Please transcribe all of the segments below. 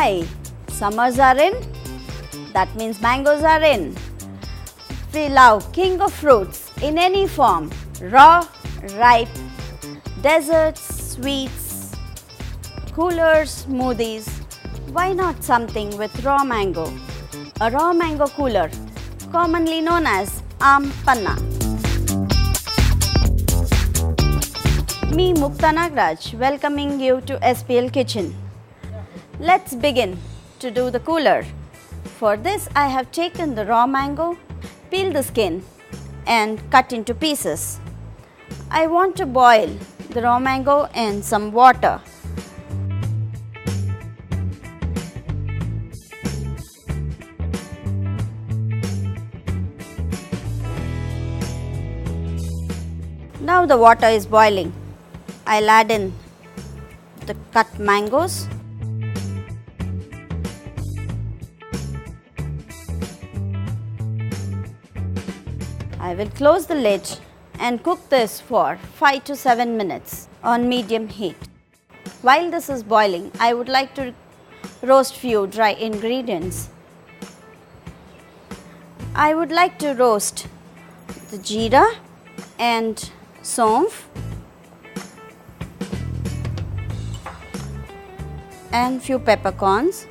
Hi, summers are in, that means mangoes are in. We love king of fruits in any form, raw, ripe, desserts, sweets, coolers, smoothies. Why not something with raw mango? A raw mango cooler, commonly known as Aam Panna. Me, Mukta Nagaraj, welcoming you to SPL Kitchen. Let's begin to do the cooler. For this, I have taken the raw mango, peel the skin and cut into pieces. I want to boil the raw mango in some water. Now the water is boiling. I'll add in the cut mangoes. I will close the lid and cook this for 5 to 7 minutes on medium heat. While this is boiling, I would like to roast few dry ingredients. I would like to roast the jeera and saunf and few peppercorns.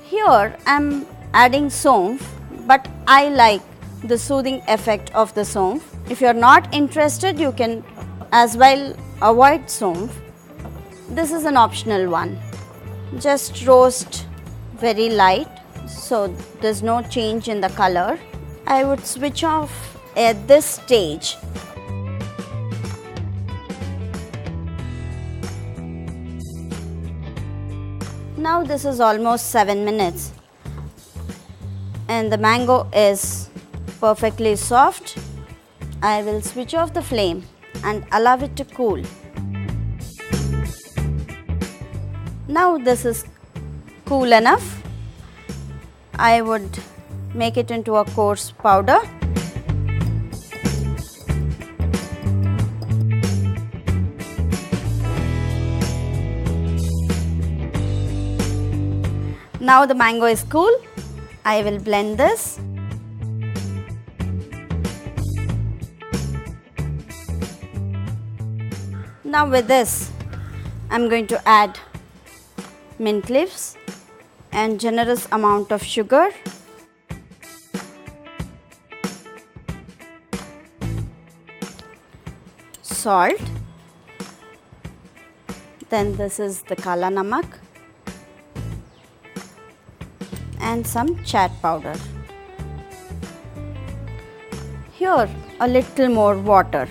Here I am adding saunf, but I like the soothing effect of the saunf. If you are not interested, you can as well avoid saunf. This is an optional one. Just roast very light so there's no change in the color. I would switch off at this stage. Now this is almost 7 minutes and the mango is perfectly soft. I will switch off the flame and allow it to cool. Now this is cool enough. I would make it into a coarse powder. Now the mango is cool. I will blend this. Now with this, I am going to add mint leaves and generous amount of sugar. Salt. Then this is the kala namak and some chat powder. Here a little more water.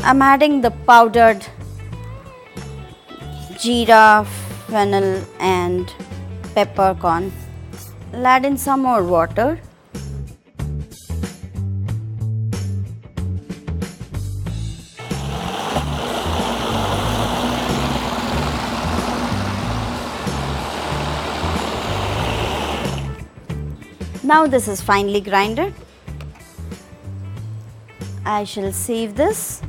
I'm adding the powdered jeera, fennel and peppercorn. I'll add in some more water. Now this is finely grinded. I shall sieve this.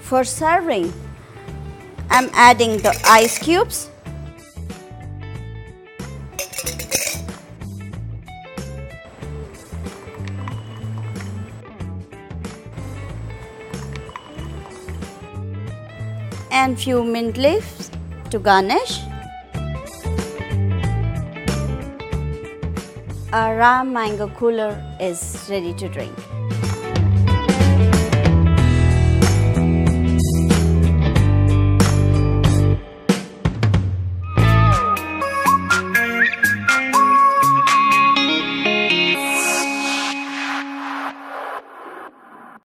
For serving, I am adding the ice cubes. And few mint leaves to garnish. Our raw mango cooler is ready to drink.